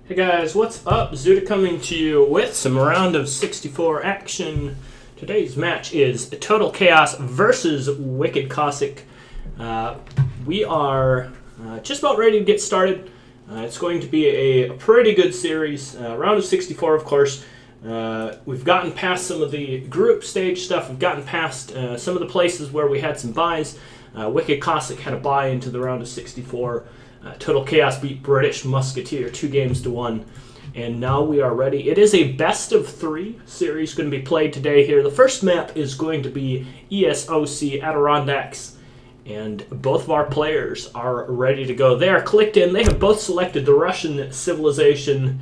Hey guys, what's up? Zutazuta coming to you with some round of 64 action. Today's match is Total Chaos versus WickedCossack. We are just about ready to get started. It's going to be a pretty good series. Round of 64, of course. We've gotten past some of the group stage stuff. We've gotten past some of the places where we had some buys. WickedCossack had a buy into the round of 64. Total Chaos beat British Musketeer 2-1, and now we are ready. It is a best of 3 series going to be played today here. The first map is going to be ESOC Adirondacks, and both of our players are ready to go. They are clicked in. They have both selected the Russian civilization,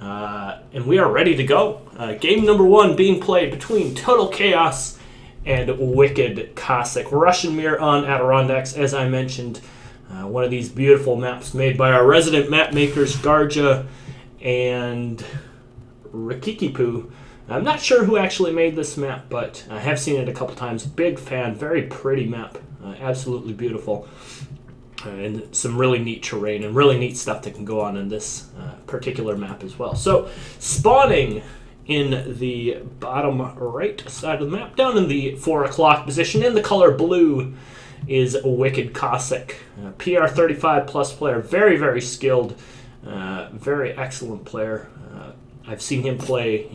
and we are ready to go. Game number 1 being played between Total Chaos and WickedCossack. Russian mirror on Adirondacks, as I mentioned. One of these beautiful maps made by our resident map makers, Garja and Rikikipu. I'm not sure who actually made this map, but I have seen it a couple times. Big fan, very pretty map, absolutely beautiful. And some really neat terrain and really neat stuff that can go on in this particular map as well. So, spawning in the bottom right side of the map, down in the 4 o'clock position, in the color blue, is WickedCossack. PR 35 plus player, very, very skilled, very excellent player. I've seen him play,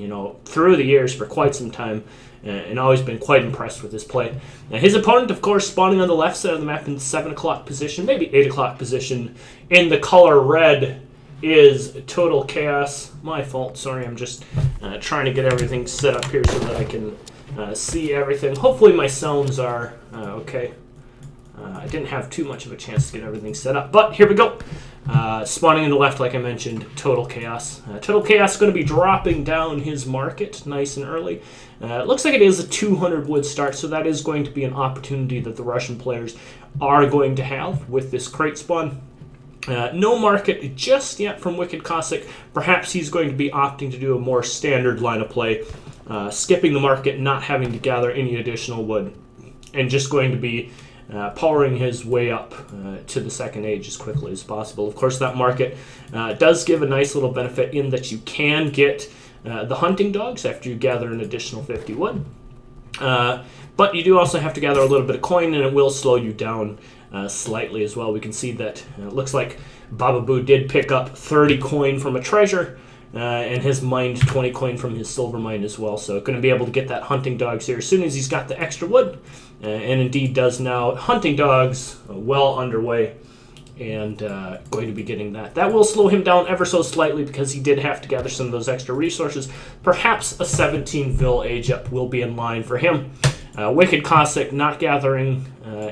through the years for quite some time, and always been quite impressed with his play. Now, his opponent, of course, spawning on the left side of the map in the 7 o'clock position, maybe 8 o'clock position, in the color red, is Total Chaos. My fault, sorry, I'm just trying to get everything set up here so that I can see everything. Hopefully my sounds are okay. I didn't have too much of a chance to get everything set up, but here we go. Spawning in the left, like I mentioned, Total Chaos. Total Chaos is going to be dropping down his market nice and early. It looks like it is a 200 wood start, so that is going to be an opportunity that the Russian players are going to have with this crate spawn. No market just yet from WickedCossack. Perhaps he's going to be opting to do a more standard line of play, skipping the market, not having to gather any additional wood, and just going to be powering his way up to the second age as quickly as possible. Of course, that market does give a nice little benefit in that you can get the hunting dogs after you gather an additional 50 wood. But you do also have to gather a little bit of coin, and it will slow you down slightly as well. We can see that it looks like Baba Boo did pick up 30 coin from a treasure, and has mined 20 coin from his silver mine as well. So going to be able to get that hunting dogs here as soon as he's got the extra wood, and indeed does now. Hunting dogs well underway, and going to be getting that. That will slow him down ever so slightly because he did have to gather some of those extra resources. Perhaps a 17 vil age up will be in line for him. WickedCossack not gathering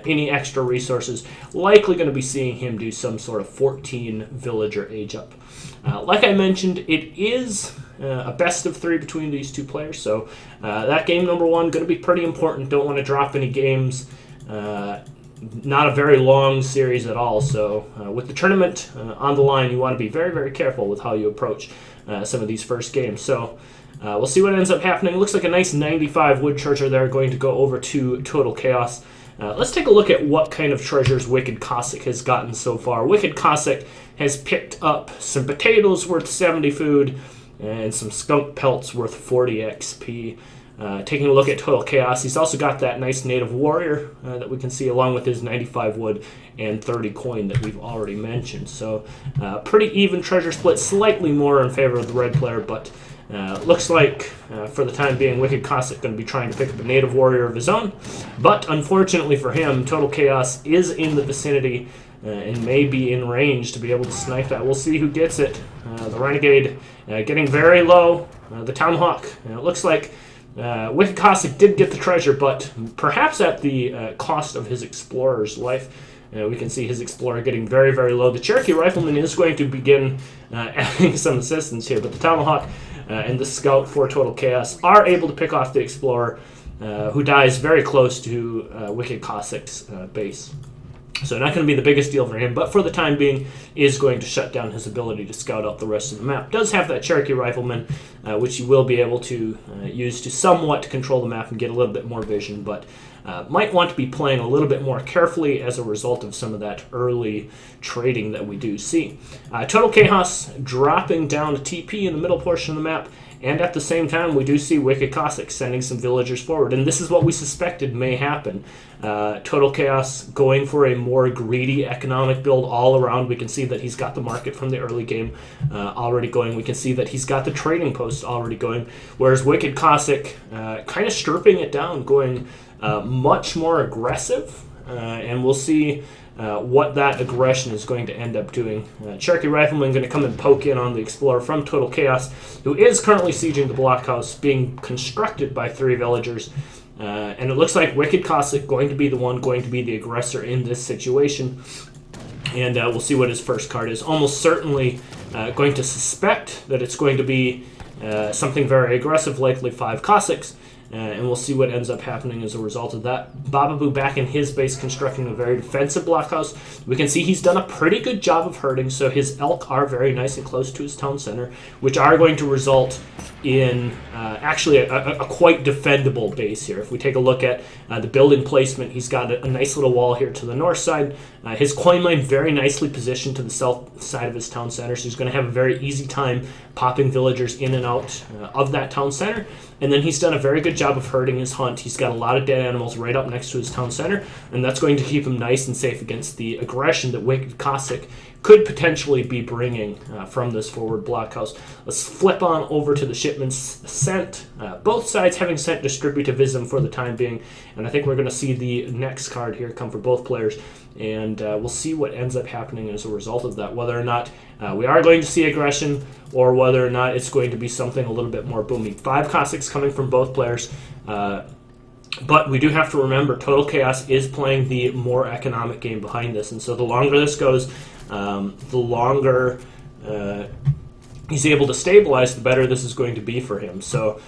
any extra resources. Likely going to be seeing him do some sort of 14 villager age up. Like I mentioned, it is a best of 3 between these two players, so that game number 1 going to be pretty important. Don't want to drop any games. Not a very long series at all, so with the tournament on the line, you want to be very, very careful with how you approach some of these first games. So we'll see what ends up happening. It looks like a nice 95 wood treasure there, going to go over to Total Chaos. Let's take a look at what kind of treasures WickedCossack has gotten so far. WickedCossack has picked up some potatoes worth 70 food and some skunk pelts worth 40 XP. Taking a look at Total Chaos, he's also got that nice native warrior that we can see along with his 95 wood and 30 coin that we've already mentioned. So pretty even treasure split, slightly more in favor of the red player, but looks like for the time being WickedCossack going to be trying to pick up a native warrior of his own. But unfortunately for him, Total Chaos is in the vicinity and may be in range to be able to snipe that. We'll see who gets it. The Renegade getting very low. The Tomahawk. It looks like WickedCossack did get the treasure, but perhaps at the cost of his explorer's life. We can see his explorer getting very, very low. The Cherokee Rifleman is going to begin adding some assistance here, but the Tomahawk and the Scout for Total Chaos are able to pick off the explorer, who dies very close to WickedCossack's base. So not going to be the biggest deal for him, but for the time being is going to shut down his ability to scout out the rest of the map. Does have that Cherokee Rifleman, which you will be able to use to somewhat control the map and get a little bit more vision, but might want to be playing a little bit more carefully as a result of some of that early trading that we do see. Total Chaos dropping down to TP in the middle portion of the map, and at the same time, we do see WickedCossack sending some villagers forward, and this is what we suspected may happen. Total Chaos going for a more greedy economic build all around. We can see that he's got the market from the early game already going. We can see that he's got the trading post already going, whereas WickedCossack kind of stripping it down, going much more aggressive, and we'll see what that aggression is going to end up doing. Cherokee Rifleman going to come and poke in on the Explorer from Total Chaos, who is currently sieging the blockhouse, being constructed by 3 villagers. And it looks like WickedCossack going to be the one going to be the aggressor in this situation. And we'll see what his first card is. Almost certainly going to suspect that it's going to be something very aggressive, likely 5 Cossacks. And we'll see what ends up happening as a result of that. Bababoo back in his base constructing a very defensive blockhouse. We can see he's done a pretty good job of herding, so his elk are very nice and close to his town center, which are going to result in actually a quite defendable base here. If we take a look at the building placement, he's got a nice little wall here to the north side. His coin mine very nicely positioned to the south side of his town center, so he's going to have a very easy time popping villagers in and out of that town center. And then he's done a very good job of herding his hunt. He's got a lot of dead animals right up next to his town center, and that's going to keep him nice and safe against the aggression that WickedCossack could potentially be bringing from this forward blockhouse. Let's flip on over to the shipments sent. Both sides having sent distributivism for the time being, and I think we're going to see the next card here come for both players, and we'll see what ends up happening as a result of that, whether or not we are going to see aggression or whether or not it's going to be something a little bit more booming. 5 Cossacks coming from both players. But we do have to remember Total Chaos is playing the more economic game behind this, and so the longer this goes, the longer he's able to stabilize, the better this is going to be for him. So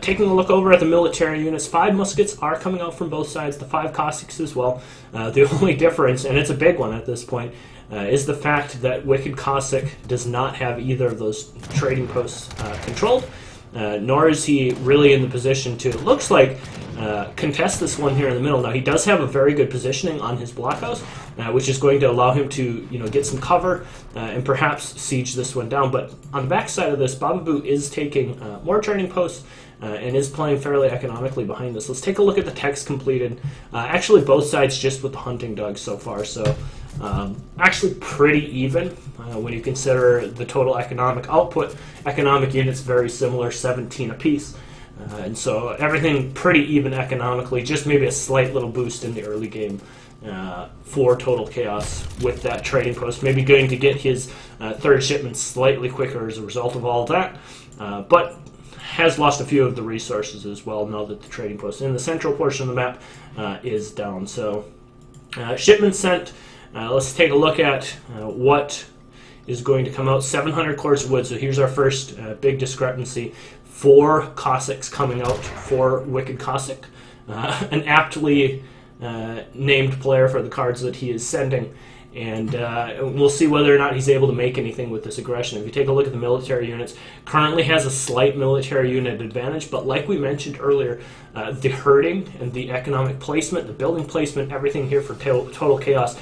taking a look over at the military units, 5 muskets are coming out from both sides, the 5 Cossacks as well. The only difference, and it's a big one at this point, is the fact that WickedCossack does not have either of those trading posts controlled, nor is he really in the position to, it looks like, contest this one here in the middle. Now, he does have a very good positioning on his blockhouse, which is going to allow him to, get some cover and perhaps siege this one down. But on the back side of this, Bababoo is taking more trading posts and is playing fairly economically behind this. Let's take a look at the text completed. Actually, both sides just with the hunting dogs so far, so actually pretty even when you consider the total economic output. Economic units very similar, 17 apiece. And so everything pretty even economically, just maybe a slight little boost in the early game for Total Chaos with that trading post. Maybe going to get his third shipment slightly quicker as a result of all of that, but has lost a few of the resources as well now that the trading post in the central portion of the map is down. So shipment sent, let's take a look at what is going to come out. 700 cords of wood, so here's our first big discrepancy. 4 Cossacks coming out for WickedCossack, an aptly named player for the cards that he is sending, and we'll see whether or not he's able to make anything with this aggression. If you take a look at the military units, currently has a slight military unit advantage, but like we mentioned earlier, the herding and the economic placement, the building placement, everything here for Total Chaos,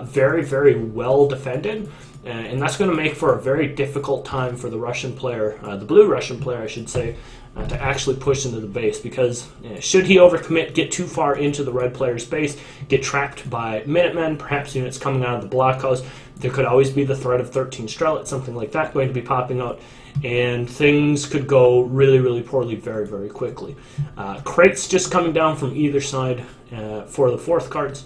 very, very well defended. And that's going to make for a very difficult time for the Russian player, the blue Russian player, I should say, to actually push into the base. Because should he overcommit, get too far into the red player's base, get trapped by Minutemen, perhaps units coming out of the blockhouse, there could always be the threat of 13 Strelets, something like that going to be popping out. And things could go really, really poorly very, very quickly. Crates just coming down from either side for the 4th cards.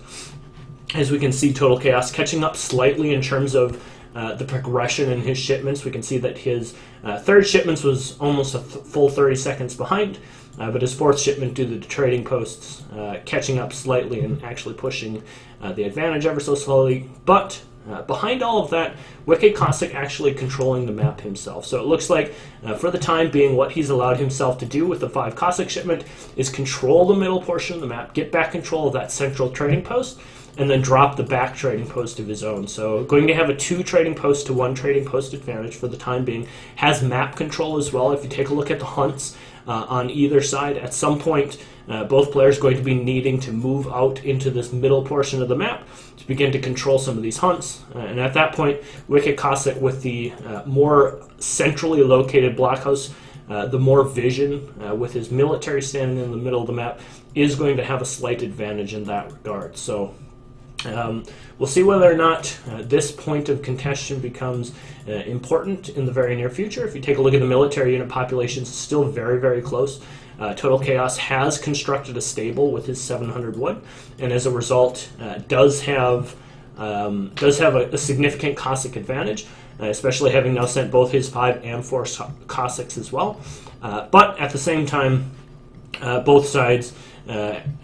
As we can see, Total Chaos catching up slightly in terms of the progression in his shipments. We can see that his 3rd shipments was almost a full 30 seconds behind, but his 4th shipment due to the trading posts catching up slightly and actually pushing the advantage ever so slowly. But behind all of that, WickedCossack actually controlling the map himself. So it looks like, for the time being, what he's allowed himself to do with the 5 Cossack shipment is control the middle portion of the map, get back control of that central trading post, and then drop the back trading post of his own. So going to have a 2 trading post to 1 trading post advantage for the time being. Has map control as well. If you take a look at the hunts on either side, at some point both players are going to be needing to move out into this middle portion of the map to begin to control some of these hunts. And at that point, Wicked Cossack, with the more centrally located blockhouse, the more vision, with his military standing in the middle of the map, is going to have a slight advantage in that regard. So we'll see whether or not this point of contention becomes important in the very near future. If you take a look at the military unit populations, it's still very, very close. Total Chaos has constructed a stable with his 700 wood, and as a result, does have a significant Cossack advantage, especially having now sent both his 5 and 4 Cossacks as well. But at the same time, both sides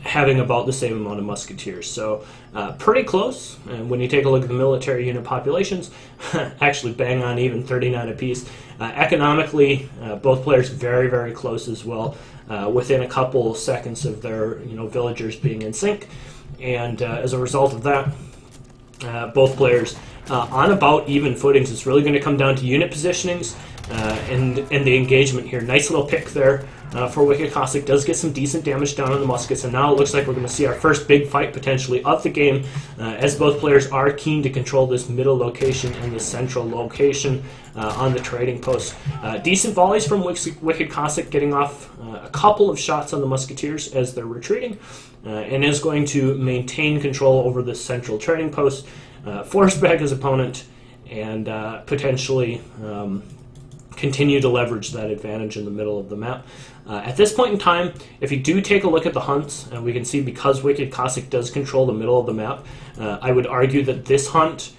having about the same amount of musketeers. So pretty close. And when you take a look at the military unit populations, actually bang on even, 39 apiece. Economically, both players very, very close as well, within a couple seconds of their villagers being in sync. And as a result of that, both players on about even footings. It's really going to come down to unit positionings and the engagement here. Nice little pick there for Wicked Cossack. Does get some decent damage down on the muskets, and now it looks like we're going to see our first big fight potentially of the game, as both players are keen to control this middle location and the central location on the trading post. Decent volleys from Wicked Cossack, getting off a couple of shots on the musketeers as they're retreating, and is going to maintain control over the central trading post, force back his opponent, and potentially continue to leverage that advantage in the middle of the map. At this point in time, if you do take a look at the hunts, and we can see because Wicked Cossack does control the middle of the map, I would argue that this hunt,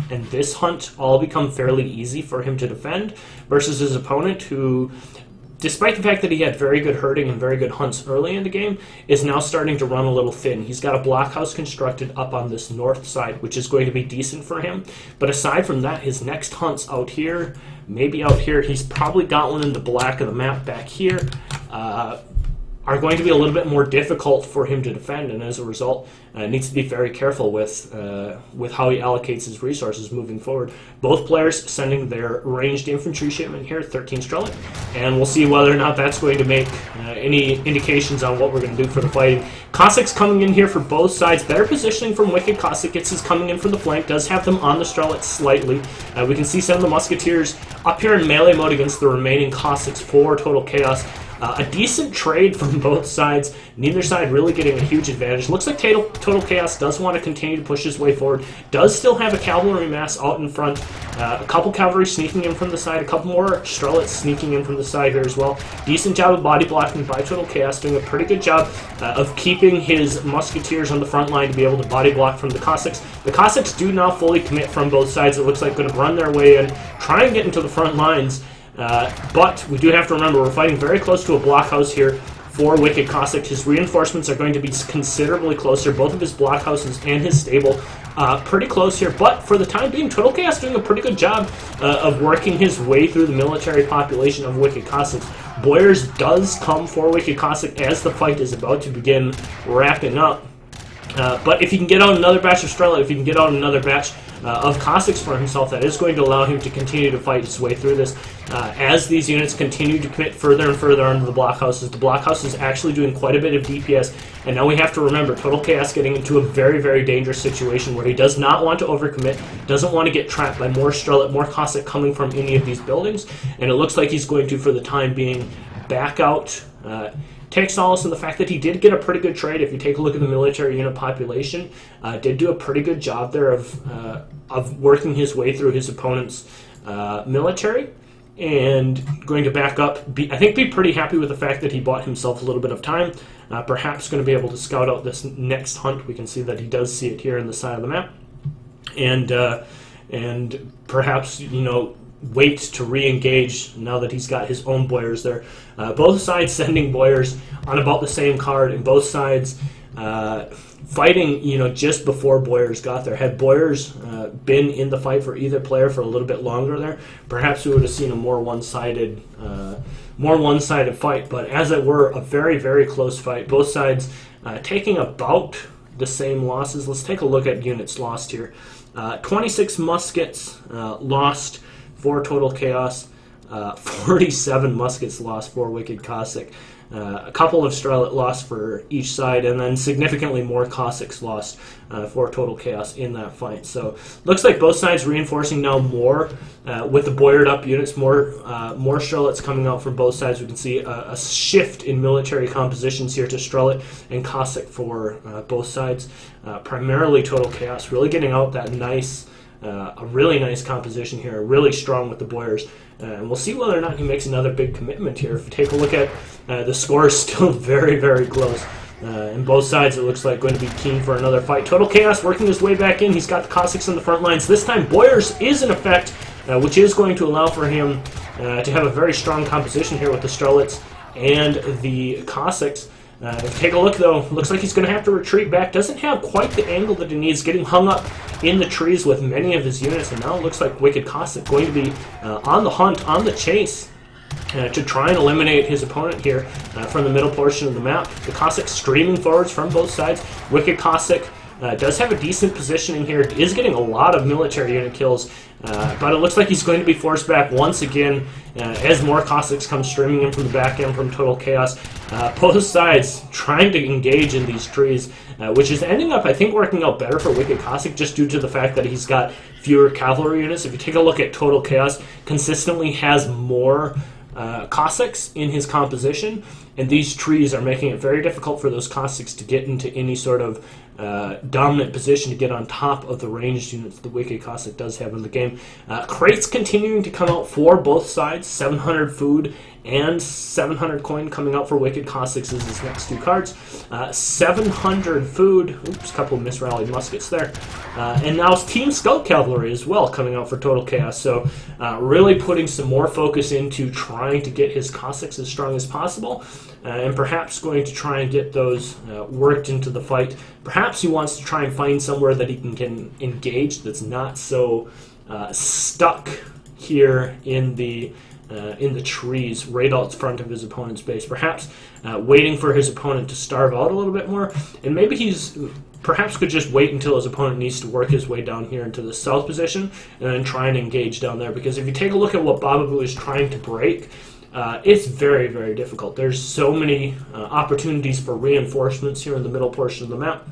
and this hunt all become fairly easy for him to defend, versus his opponent, who, despite the fact that he had very good herding and very good hunts early in the game, is now starting to run a little thin. He's got a blockhouse constructed up on this north side, which is going to be decent for him. But aside from that, his next hunts out here, maybe out here, he's probably got one in the black of the map back here, are going to be a little bit more difficult for him to defend, and as a result, needs to be very careful with how he allocates his resources moving forward. Both players sending their ranged infantry shipment here, 13 Strellick, and we'll see whether or not that's going to make any indications on what we're going to do for the fighting. Cossack's coming in here for both sides. Better positioning from Wicked Cossack. Gets his coming in from the flank. Does have them on the Strellick slightly. We can see some of the musketeers up here in melee mode against the remaining Cossacks for Total Chaos. A decent trade from both sides. Neither side really getting a huge advantage. Looks like Total Chaos does want to continue to push his way forward. Does still have a cavalry mass out in front. A couple cavalry sneaking in from the side. A couple more Strelets sneaking in from the side here as well. Decent job of body blocking by Total Chaos. Doing a pretty good job of keeping his musketeers on the front line to be able to body block from the Cossacks. The Cossacks do now fully commit from both sides. It looks like going to run their way in, try and get into the front lines. But we do have to remember we're fighting very close to a blockhouse here for Wicked Cossack. His reinforcements are going to be considerably closer. Both of his blockhouses and his stable pretty close here. But for the time being, Total Chaos doing a pretty good job of working his way through the military population of Wicked Cossack. Boyars does come for Wicked Cossack as the fight is about to begin wrapping up. But if he can get out another batch of Strela, if he can get out another batch of Cossacks for himself, that is going to allow him to continue to fight his way through this. As these units continue to commit further and further onto the blockhouses, the blockhouse is actually doing quite a bit of DPS, and now we have to remember Total Chaos getting into a very, very dangerous situation where he does not want to overcommit, doesn't want to get trapped by more Strela, more Cossack coming from any of these buildings, and it looks like he's going to, for the time being, back out. Take solace in the fact that he did get a pretty good trade. If you take a look at the military unit population, did do a pretty good job there of working his way through his opponent's military, and going to back up. I think be pretty happy with the fact that he bought himself a little bit of time. Perhaps going to be able to scout out this next hunt. We can see that he does see it here in the side of the map, and perhaps wait to re-engage now that he's got his own Boyars there. Both sides sending Boyars on about the same card, and both sides fighting, just before Boyars got there. Had Boyars been in the fight for either player for a little bit longer there, perhaps we would have seen a more one-sided fight. But as it were, a very, very close fight. Both sides taking about the same losses. Let's take a look at units lost here. 26 muskets lost for Total Chaos. 47 muskets lost for Wicked Cossack. A couple of Starlet lost for each side, and then significantly more Cossacks lost for Total Chaos in that fight. So looks like both sides reinforcing now more with the boyered up units, more Starlets coming out from both sides. We can see a shift in military compositions here to Starlet and Cossack for both sides. Primarily Total Chaos really getting out that nice, a really nice composition here, really strong with the boyers. And we'll see whether or not he makes another big commitment here. If we take a look at the score, is still very, very close. And both sides, it looks like, going to be keen for another fight. Total Chaos working his way back in. He's got the Cossacks on the front lines. This time, Boyers is in effect, which is going to allow for him to have a very strong composition here with the Starlets and the Cossacks. If you take a look, though, looks like he's going to have to retreat back. Doesn't have quite the angle that he needs, getting hung up in the trees with many of his units. And now it looks like Wicked Cossack going to be on the hunt, on the chase, to try and eliminate his opponent here from the middle portion of the map. The Cossacks streaming forwards from both sides. Wicked Cossack does have a decent positioning here, is getting a lot of military unit kills, but it looks like he's going to be forced back once again as more Cossacks come streaming in from the back end from Total Chaos. Both sides trying to engage in these trees, which is ending up, I think, working out better for Wicked Cossack just due to the fact that he's got fewer cavalry units. If you take a look at Total Chaos, consistently has more Cossacks in his composition, and these trees are making it very difficult for those Cossacks to get into any sort of dominant position to get on top of the ranged units the Wicked Cossack does have in the game. Crates continuing to come out for both sides, 700 food and 700 coin coming out for Wicked Cossacks as his next two cards. 700 food, oops, a couple of misrallied muskets there. And now Team Scout Cavalry as well coming out for Total Chaos. So really putting some more focus into trying to get his Cossacks as strong as possible, and perhaps going to try and get those worked into the fight. Perhaps he wants to try and find somewhere that he can engage that's not so stuck here in the trees right out front of his opponent's base. Perhaps waiting for his opponent to starve out a little bit more, and maybe he's perhaps could just wait until his opponent needs to work his way down here into the south position and then try and engage down there. Because if you take a look at what Bababoo is trying to break, it's very, very difficult. There's so many opportunities for reinforcements here in the middle portion of the map,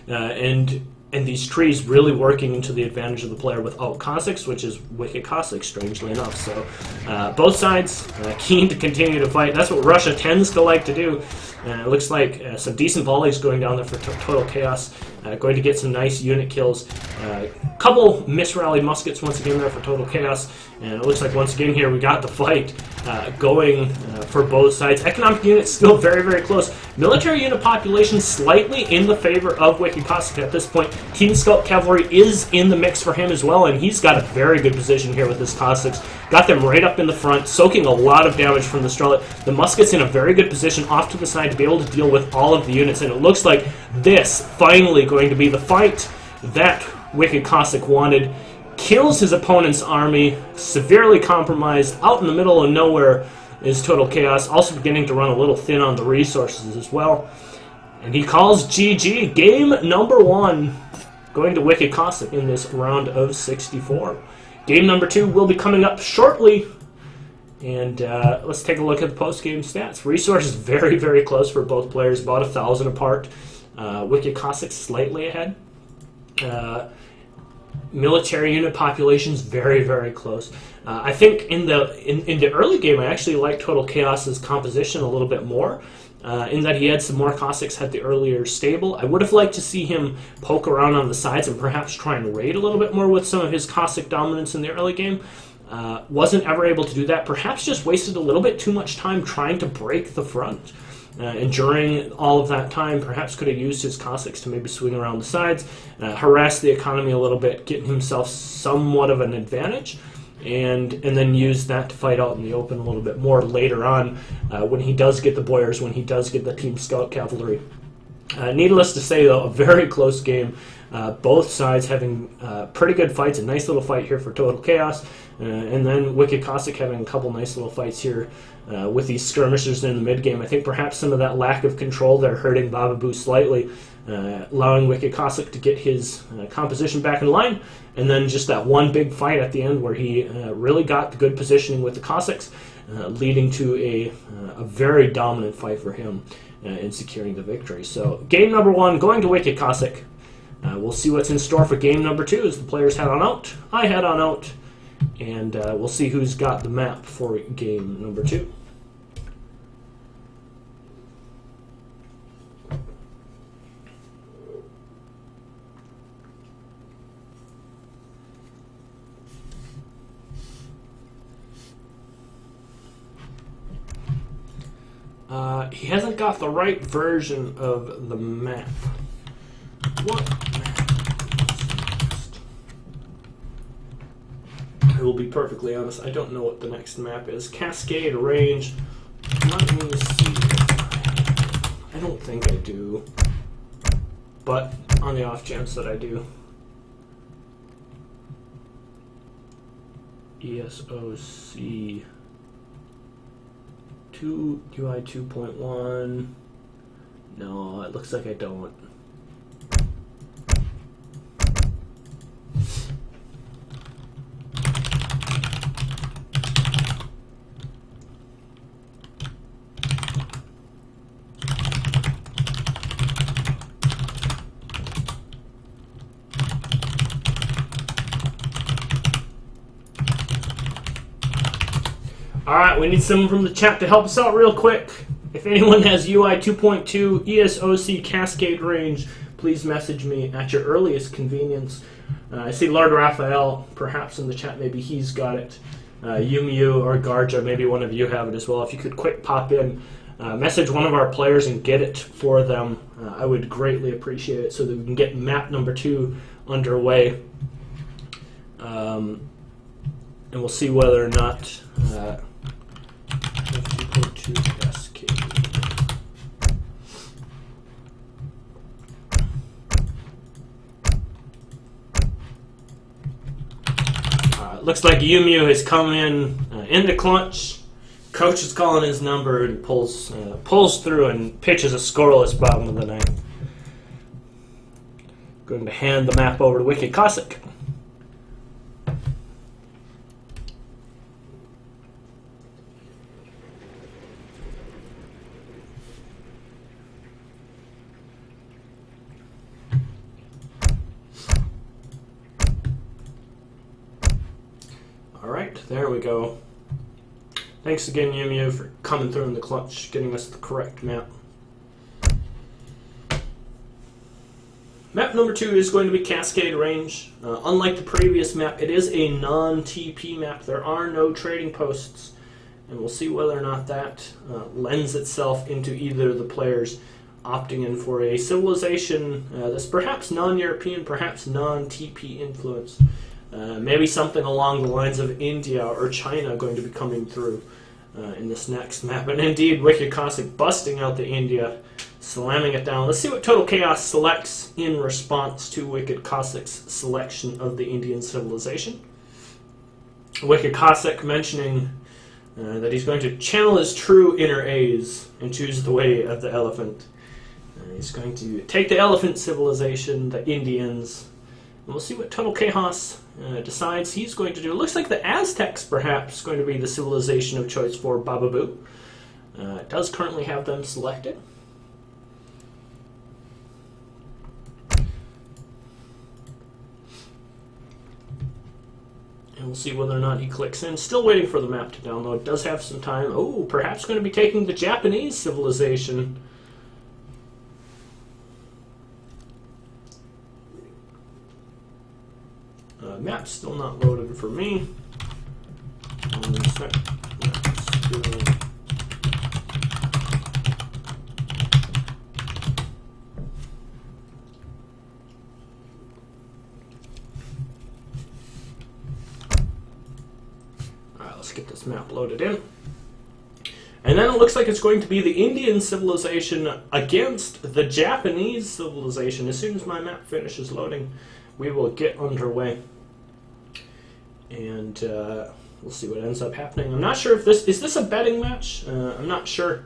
and these trees really working into the advantage of the player without Cossacks, which is Wicked Cossack, strangely enough. So both sides keen to continue to fight. That's what Russia tends to like to do. It looks like some decent volleys going down there for Total Chaos. Going to get some nice unit kills. Couple misrallied muskets once again there for Total Chaos. And it looks like once again here we got the fight going for both sides. Economic units still very, very close. Military unit population slightly in the favor of Wicked Cossack at this point. Team Scout Cavalry is in the mix for him as well, and he's got a very good position here with his Cossacks. Got them right up in the front, soaking a lot of damage from the Starlet. The muskets in a very good position off to the side to be able to deal with all of the units, and it looks like this finally going to be the fight that Wicked Cossack wanted. Kills his opponent's army, severely compromised, out in the middle of nowhere is Total Chaos, also beginning to run a little thin on the resources as well. And he calls GG, game number 1, going to Wicked Cossack in this round of 64. Game number 2 will be coming up shortly. And let's take a look at the post-game stats. Resources very, very close for both players, about 1,000 apart. Wicked Cossack slightly ahead. Military unit populations very, very close. I think in the early game I actually liked Total Chaos's composition a little bit more, in that he had some more Cossacks at the earlier stable. I would have liked to see him poke around on the sides and perhaps try and raid a little bit more with some of his Cossack dominance in the early game. Wasn't ever able to do that. Perhaps just wasted a little bit too much time trying to break the front. And during all of that time, perhaps could have used his Cossacks to maybe swing around the sides, harass the economy a little bit, getting himself somewhat of an advantage, and then use that to fight out in the open a little bit more later on when he does get the Boyers, when he does get the Team Scout Cavalry. Needless to say, though, a very close game. Both sides having pretty good fights. A nice little fight here for Total Chaos. And then Wicked Cossack having a couple nice little fights here with these skirmishers in the mid-game. I think perhaps some of that lack of control there hurting Bababoo slightly. allowing WickedCossack to get his composition back in line, and then just that one big fight at the end where he really got the good positioning with the Cossacks, leading to a very dominant fight for him in securing the victory. So game number 1 going to WickedCossack. We'll see what's in store for game number 2 as the players head on out. I head on out, and we'll see who's got the map for game number 2. He hasn't got the right version of the map. What map? I will be perfectly honest, I don't know what the next map is. Cascade Range. Let me see. I don't think I do. But on the off chance that I do. ESOC 2 UI 2.1. No, it looks like I don't. Alright, we need someone from the chat to help us out real quick. If anyone has UI 2.2 ESOC Cascade Range, please message me at your earliest convenience. I see Lord Raphael, perhaps in the chat, maybe he's got it. Yumiu or Garja, maybe one of you have it as well. If you could quick pop in, message one of our players and get it for them, I would greatly appreciate it so that we can get map number 2 underway. And we'll see whether or not 2.2 Cascade. Looks like Yumiu has come in the clutch. Coach is calling his number and pulls through and pitches a scoreless bottom of the ninth. Going to hand the map over to WickedCossack. Alright, there we go. Thanks again, Yumiu, for coming through in the clutch, getting us the correct map. Map number 2 is going to be Cascade Range. Unlike the previous map, it is a non-TP map. There are no trading posts, and we'll see whether or not that lends itself into either of the players opting in for a civilization that's perhaps non-European, perhaps non-TP influence. Maybe something along the lines of India or China going to be coming through in this next map. And indeed, WickedCossack busting out the India, slamming it down. Let's see what Total Chaos selects in response to WickedCossack's selection of the Indian civilization. WickedCossack mentioning that he's going to channel his true inner A's and choose the way of the elephant. He's going to take the elephant civilization, the Indians, and we'll see what Total Chaos decides he's going to do. It looks like the Aztecs, perhaps, going to be the civilization of choice for Bababoo. It does currently have them selected. And we'll see whether or not he clicks in. Still waiting for the map to download. Does have some time. Oh, perhaps going to be taking the Japanese civilization. Map's still not loaded for me. Alright, let's get this map loaded in. And then it looks like it's going to be the Indian civilization against the Japanese civilization. As soon as my map finishes loading, we will get underway. And we'll see what ends up happening. I'm not sure if this... Is this a betting match? I'm not sure.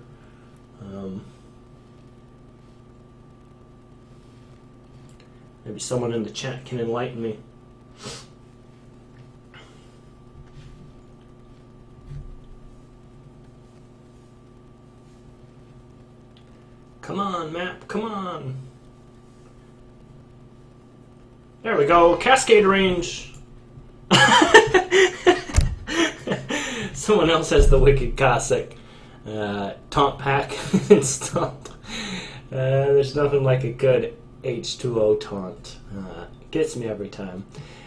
Maybe someone in the chat can enlighten me. Come on, map, come on. There we go, Cascade Range. Someone else has the Wicked Cossack taunt pack installed. There's nothing like a good H2O taunt. Gets me every time.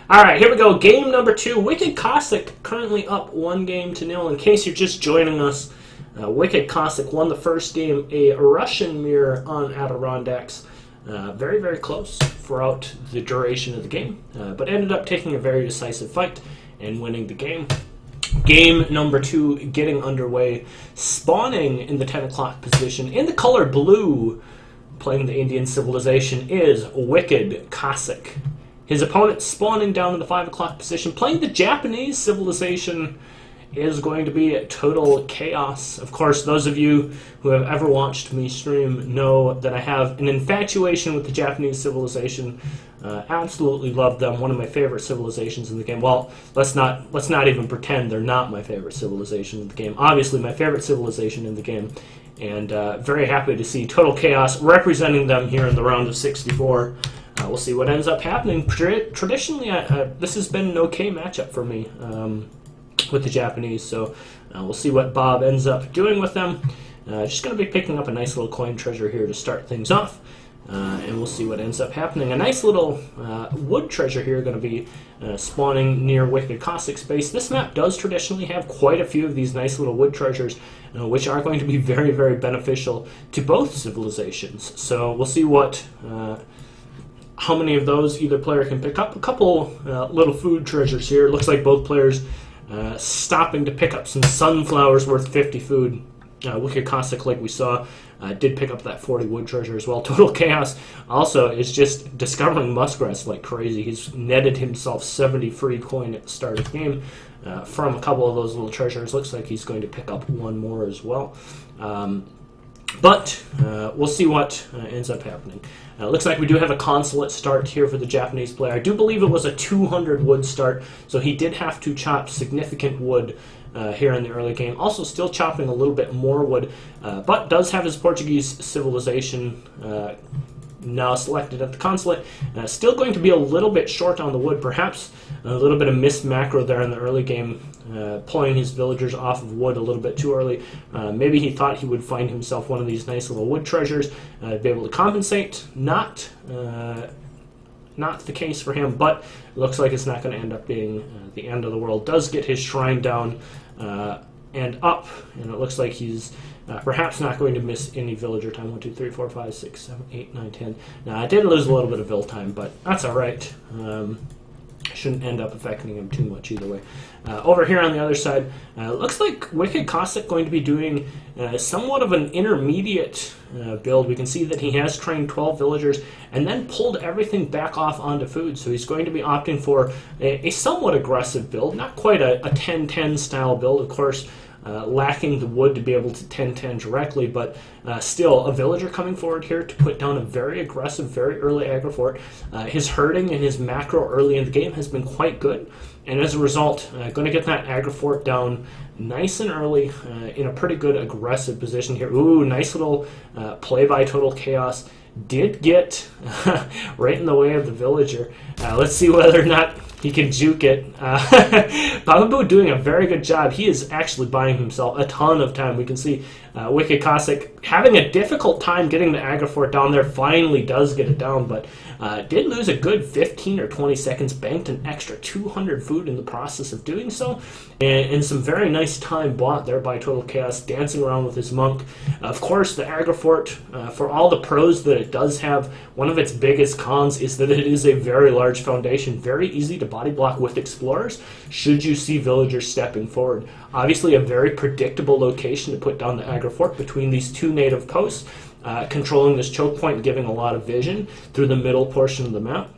Alright, here we go. Game number 2. Wicked Cossack currently up 1-0. In case you're just joining us, Wicked Cossack won the first game, a Russian mirror on Adirondacks. Very, very close throughout the duration of the game, but ended up taking a very decisive fight and winning the game. Game number 2 getting underway, spawning in the 10 o'clock position. In the color blue, playing the Indian civilization, is Wicked Cossack. His opponent spawning down in the 5 o'clock position, playing the Japanese civilization, is going to be Total Chaos. Of course, those of you who have ever watched me stream know that I have an infatuation with the Japanese civilization. Absolutely love them. One of my favorite civilizations in the game. Well, let's not even pretend they're not my favorite civilization in the game. Obviously, my favorite civilization in the game, and very happy to see Total Chaos representing them here in the round of 64. We'll see what ends up happening. Traditionally, this has been an okay matchup for me with the Japanese, so we'll see what Bob ends up doing with them. Just going to be picking up a nice little coin treasure here to start things off, and we'll see what ends up happening. A nice little wood treasure here going to be spawning near Wicked Cossack's base. This map does traditionally have quite a few of these nice little wood treasures, which are going to be very, very beneficial to both civilizations. So we'll see what how many of those either player can pick up. A couple little food treasures here. It looks like both players stopping to pick up some sunflowers worth 50 food. Wicked Cossack, like we saw, did pick up that 40 wood treasure as well. Total Chaos also is just discovering muskrats like crazy. He's netted himself 70 free coin at the start of the game from a couple of those little treasures. Looks like he's going to pick up one more as well. But we'll see what ends up happening. Looks like we do have a consulate start here for the Japanese player. I do believe it was a 200 wood start, so he did have to chop significant wood here in the early game. Also still chopping a little bit more wood, but does have his Portuguese civilization now selected at the consulate. Still going to be a little bit short on the wood, perhaps a little bit of missed macro there in the early game, pulling his villagers off of wood a little bit too early. Maybe he thought he would find himself one of these nice little wood treasures, be able to compensate. Not the case for him, but it looks like it's not going to end up being the end of the world. Does get his shrine down and up, and it looks like he's perhaps not going to miss any villager time. 1, 2, 3, 4, 5, 6, 7, 8, 9, 10. Now, I did lose a little bit of vill time, but that's all right. Shouldn't end up affecting him too much either way. Over here on the other side, looks like Wicked Cossack going to be doing somewhat of an intermediate build. We can see that he has trained 12 villagers and then pulled everything back off onto food. So he's going to be opting for a somewhat aggressive build, not quite a 10-10 style build, of course. Lacking the wood to be able to 10-10 directly, but still a villager coming forward here to put down a very aggressive, very early aggro fort. His herding and his macro early in the game has been quite good, and as a result, going to get that aggro fort down nice and early in a pretty good aggressive position here. Ooh, nice little play by Total Chaos. Did get right in the way of the villager. Let's see whether or not he can juke it. Bababoo doing a very good job. He is actually buying himself a ton of time. We can see Wicked Cossack having a difficult time getting the aggro fort down there. Finally does get it down, but did lose a good 15 or 20 seconds. Banked an extra 200 food in the process of doing so. And some very nice time bought there by Total Chaos, dancing around with his monk. Of course, the aggro fort, for all the pros that it does have, one of its biggest cons is that it is a very large foundation, very easy to body block with explorers should you see villagers stepping forward. Obviously a very predictable location to put down the aggro fort between these two native posts, controlling this choke point, giving a lot of vision through the middle portion of the map.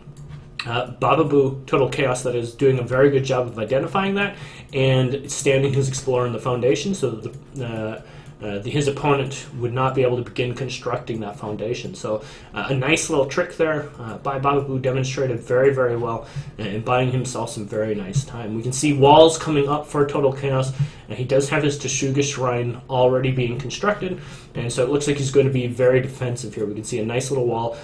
Bababoo, Total Chaos, that is doing a very good job of identifying that and standing his explorer in the foundation so that the his opponent would not be able to begin constructing that foundation. So a nice little trick there by Bababoo, demonstrated very, very well and buying himself some very nice time. We can see walls coming up for Total Chaos, and he does have his Teshuga Shrine already being constructed, and so it looks like he's going to be very defensive here. We can see a nice little wall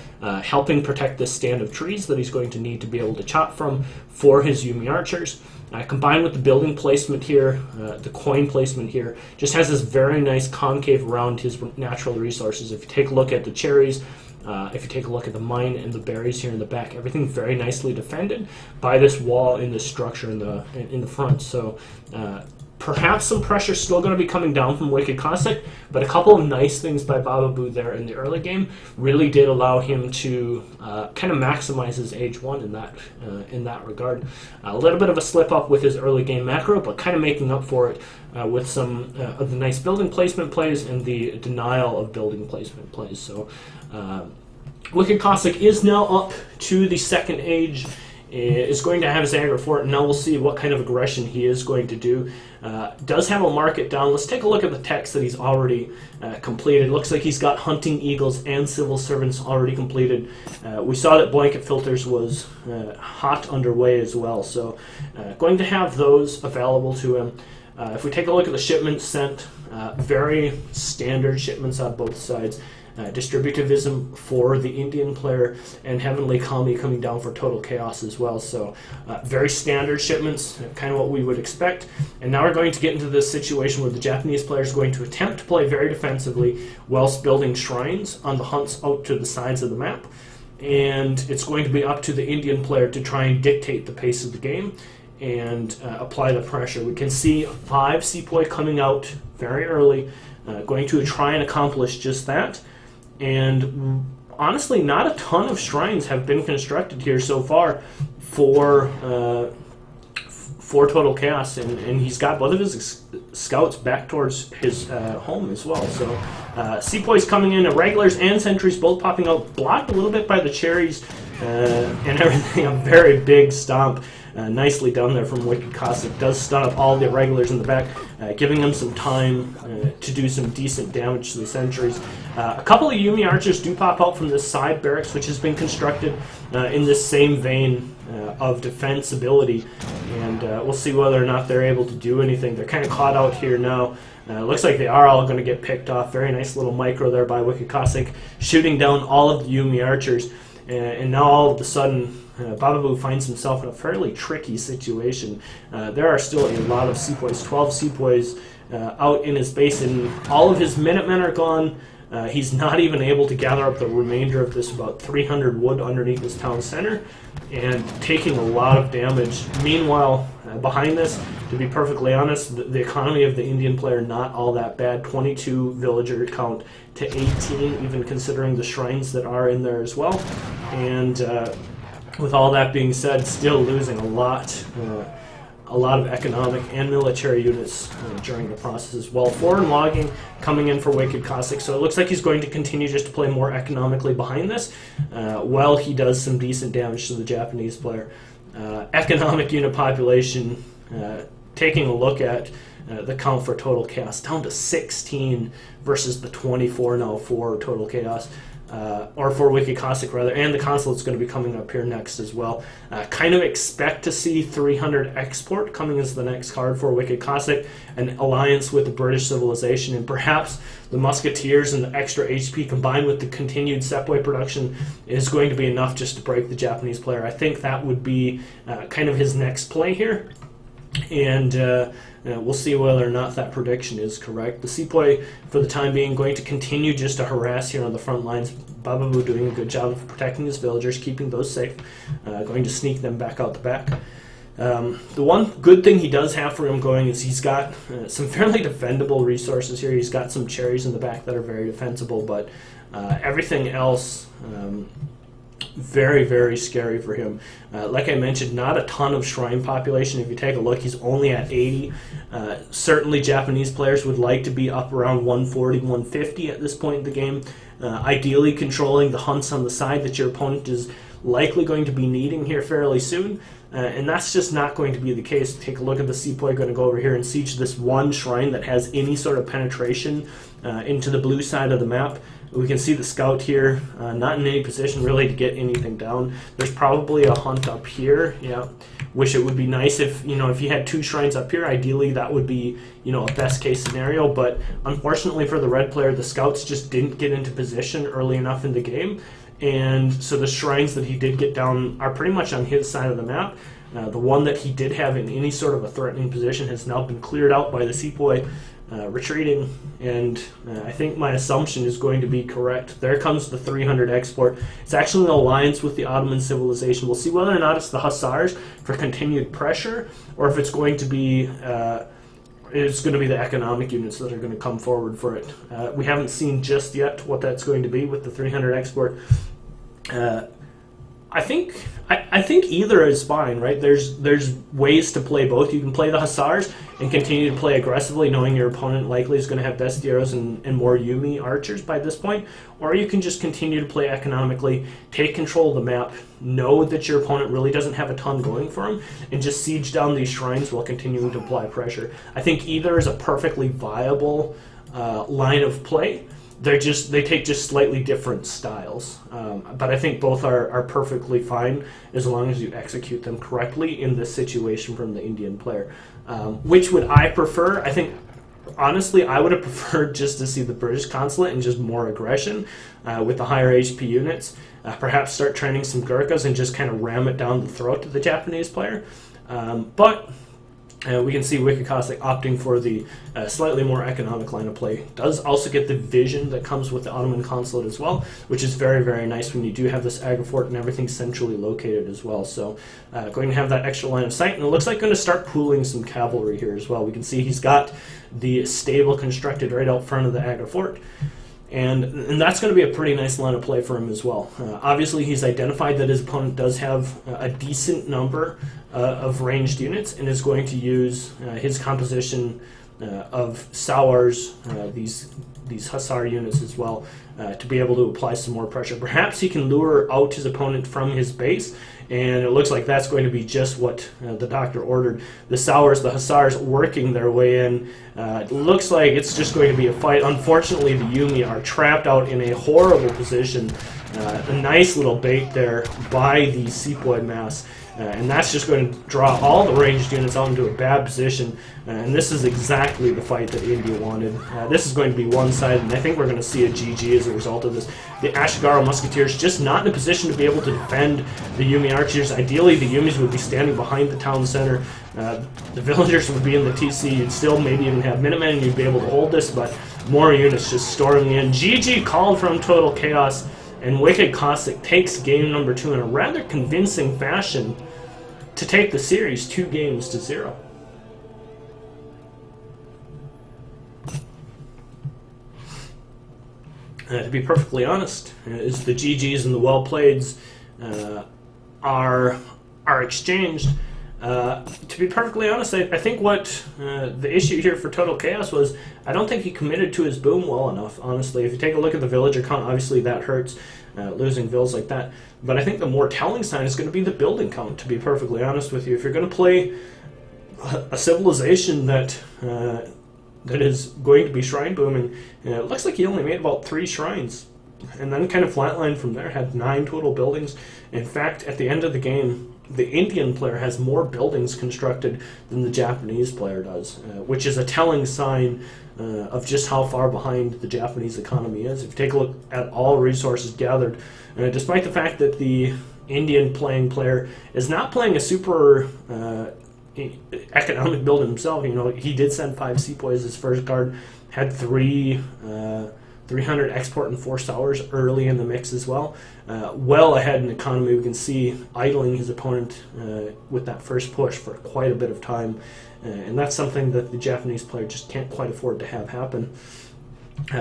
helping protect this stand of trees that he's going to need to be able to chop from for his Yuumi archers. Combined with the building placement here, the coin placement here, just has this very nice concave around his natural resources. If you take a look at the cherries, if you take a look at the mine and the berries here in the back, everything very nicely defended by this wall in this structure in the front. So perhaps some pressure still going to be coming down from WickedCossack, but a couple of nice things by Bababoo there in the early game really did allow him to kind of maximize his age 1 in that regard. A little bit of a slip up with his early game macro, but kind of making up for it with some of the nice building placement plays and the denial of building placement plays. So WickedCossack is now up to the second age, is going to have his aggro fort, and now we'll see what kind of aggression he is going to do. Does have a market down. Let's take a look at the text that he's already completed. Looks like he's got hunting eagles and civil servants already completed. We saw that blanket filters was hot underway as well, so going to have those available to him. If we take a look at the shipments sent, very standard shipments on both sides. Distributivism for the Indian player, and Heavenly Kami coming down for Total Chaos as well. So very standard shipments, kind of what we would expect. And now we're going to get into this situation where the Japanese player is going to attempt to play very defensively whilst building shrines on the hunts out to the sides of the map. And it's going to be up to the Indian player to try and dictate the pace of the game and apply the pressure. We can see 5 Sepoy coming out very early, going to try and accomplish just that. And honestly, not a ton of shrines have been constructed here so far for Total Chaos, and he's got both of his scouts back towards his home as well. So Sepoys coming in, regulars and sentries both popping out, blocked a little bit by the cherries and everything. A very big stomp. Nicely done there from WickedCossack. Does stun up all the irregulars in the back, giving them some time to do some decent damage to the sentries. A couple of Yuumi archers do pop out from this side barracks, which has been constructed in this same vein of defensibility, and we'll see whether or not they're able to do anything. They're kind of caught out here now. Looks like they are all going to get picked off. Very nice little micro there by WickedCossack, shooting down all of the Yuumi archers, and now all of a sudden Bababoo finds himself in a fairly tricky situation. There are still a lot of Sepoys, 12 Sepoys out in his base, and all of his Minutemen are gone. He's not even able to gather up the remainder of this about 300 wood underneath his town center, and taking a lot of damage. Meanwhile, behind this, to be perfectly honest, the economy of the Indian player not all that bad. 22 villager count to 18, even considering the shrines that are in there as well. And with all that being said, still losing a lot of economic and military units during the process as well. Foreign logging coming in for WickedCossack, so it looks like he's going to continue just to play more economically behind this, while he does some decent damage to the Japanese player. Economic unit population, taking a look at the count for Total Chaos, down to 16 versus the 24 now for Total Chaos. Or for WickedCossack rather, and the consulate's going to be coming up here next as well. Kind of expect to see 300 export coming as the next card for WickedCossack, an alliance with the British civilization, and perhaps the musketeers and the extra HP combined with the continued Sepoy production is going to be enough just to break the Japanese player. I think that would be kind of his next play here, and we'll see whether or not that prediction is correct. The Sepoy, for the time being, going to continue just to harass here on the front lines. Bababoo doing a good job of protecting his villagers, keeping those safe, going to sneak them back out the back. The one good thing he does have for him going is he's got some fairly defendable resources here. He's got some cherries in the back that are very defensible, but everything else very, very scary for him. Like I mentioned, not a ton of shrine population. If you take a look, he's only at 80. Certainly Japanese players would like to be up around 140, 150 at this point in the game. Ideally controlling the hunts on the side that your opponent is likely going to be needing here fairly soon. And that's just not going to be the case. Take a look at the sepoy going to go over here and siege this one shrine that has any sort of penetration into the blue side of the map. We can see the scout here, not in any position really to get anything down. There's probably a hunt up here. Yeah, wish it would be nice if if you had 2 shrines up here. Ideally, that would be a best case scenario. But unfortunately for the red player, the scouts just didn't get into position early enough in the game, and so the shrines that he did get down are pretty much on his side of the map. The one that he did have in any sort of a threatening position has now been cleared out by the sepoy. Retreating, and I think my assumption is going to be correct. There comes the 300 export. It's actually an alliance with the Ottoman civilization. We'll see whether or not it's the Hussars for continued pressure, or if it's going to be the economic units that are going to come forward for it. We haven't seen just yet what that's going to be with the 300 export. I think either is fine, right? There's ways to play both. You can play the Hussars and continue to play aggressively, knowing your opponent likely is going to have bestiaros and more Yumi archers by this point, or you can just continue to play economically, take control of the map, know that your opponent really doesn't have a ton going for him, and just siege down these shrines while continuing to apply pressure. I think either is a perfectly viable line of play. They take just slightly different styles, but I think both are perfectly fine as long as you execute them correctly in this situation from the Indian player. Which would I prefer? I think, honestly, I would have preferred just to see the British consulate and just more aggression with the higher HP units. Perhaps start training some Gurkhas and just kind of ram it down the throat to the Japanese player. But we can see WickedCossack opting for the slightly more economic line of play. Does also get the vision that comes with the Ottoman consulate as well, which is very, very nice when you do have this agrifort and everything centrally located as well. So going to have that extra line of sight, and it looks like going to start pooling some cavalry here as well. We can see he's got the stable constructed right out front of the agrifort. And that's going to be a pretty nice line of play for him as well. Obviously, he's identified that his opponent does have a decent number of ranged units and is going to use his composition of Sowars, these Hussar units as well, to be able to apply some more pressure. Perhaps he can lure out his opponent from his base, and it looks like that's going to be just what the doctor ordered. The Sowars, the Hussars, working their way in. It looks like it's just going to be a fight. Unfortunately, the Yumi are trapped out in a horrible position. A nice little bait there by the sepoy mass. And that's just going to draw all the ranged units out into a bad position. And this is exactly the fight that India wanted. This is going to be one-sided, and I think we're going to see a GG as a result of this. The Ashigara Musketeers just not in a position to be able to defend the Yumi archers. Ideally, the Yumis would be standing behind the town center. The villagers would be in the TC. You'd still maybe even have Minutemen, and you'd be able to hold this, but more units just storming in. GG called from Total Chaos. And WickedCossack takes game number 2 in a rather convincing fashion to take the series 2-0. To be perfectly honest, as the GGs and the well-playeds are exchanged, to be perfectly honest, I think what the issue here for Total Chaos was, I don't think he committed to his boom well enough, honestly. If you take a look at the villager count, obviously that hurts, losing vills like that. But I think the more telling sign is going to be the building count, to be perfectly honest with you. If you're going to play a civilization that is going to be shrine booming, it looks like he only made about 3 shrines. And then kind of flatlined from there, had 9 total buildings. In fact, at the end of the game, the Indian player has more buildings constructed than the Japanese player does, which is a telling sign of just how far behind the Japanese economy is. If you take a look at all resources gathered, despite the fact that the Indian playing player is not playing a super economic build himself, he did send 5 sepoys as first guard, had 300 export and 4 Sowars early in the mix as well. Well ahead in economy, we can see idling his opponent with that first push for quite a bit of time. And that's something that the Japanese player just can't quite afford to have happen.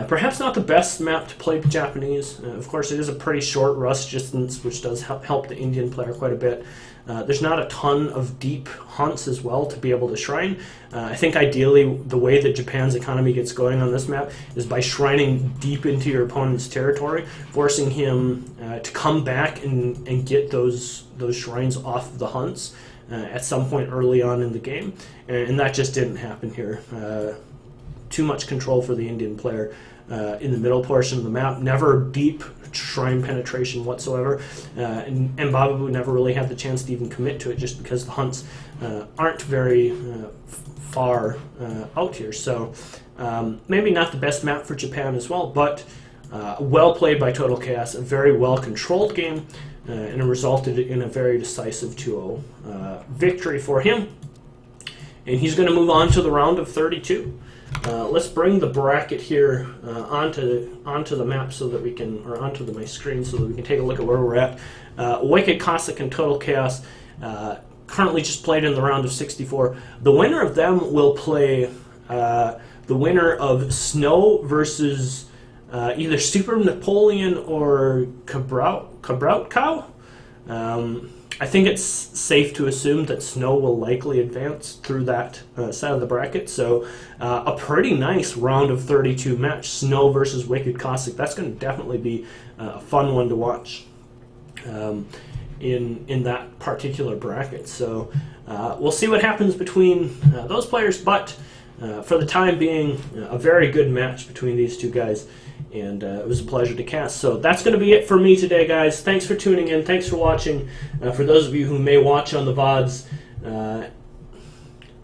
Perhaps not the best map to play Japanese. Of course, it is a pretty short rust distance, which does help the Indian player quite a bit. There's not a ton of deep hunts as well to be able to shrine. I think ideally the way that Japan's economy gets going on this map is by shrining deep into your opponent's territory, forcing him to come back and get those shrines off of the hunts at some point early on in the game. And that just didn't happen here. Too much control for the Indian player in the middle portion of the map. Never deep shrine penetration whatsoever, and Bababu never really had the chance to even commit to it just because the hunts aren't very far out here. So maybe not the best map for Japan as well, but well played by Total Chaos, a very well controlled game, and it resulted in a very decisive 2-0 victory for him. And he's going to move on to the round of 32. Let's bring the bracket here onto the map so that we can, or onto my screen so that we can take a look at where we're at. WickedCossack and Total Chaos currently just played in the round of 64. The winner of them will play the winner of Snow versus either Super Napoleon or Cabrautcow. I think it's safe to assume that Snow will likely advance through that side of the bracket. So a pretty nice round of 32 match, Snow versus WickedCossack. That's going to definitely be a fun one to watch in that particular bracket. So we'll see what happens between those players. But for the time being, a very good match between these two guys. And it was a pleasure to cast. So that's going to be it for me today, guys. Thanks for tuning in. Thanks for watching. For those of you who may watch on the VODs,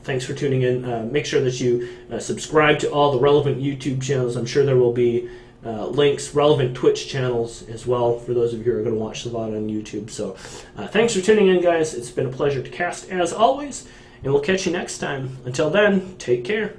thanks for tuning in. Make sure that you subscribe to all the relevant YouTube channels. I'm sure there will be links, relevant Twitch channels as well for those of you who are going to watch the VOD on YouTube. So thanks for tuning in, guys. It's been a pleasure to cast as always, and we'll catch you next time. Until then, take care.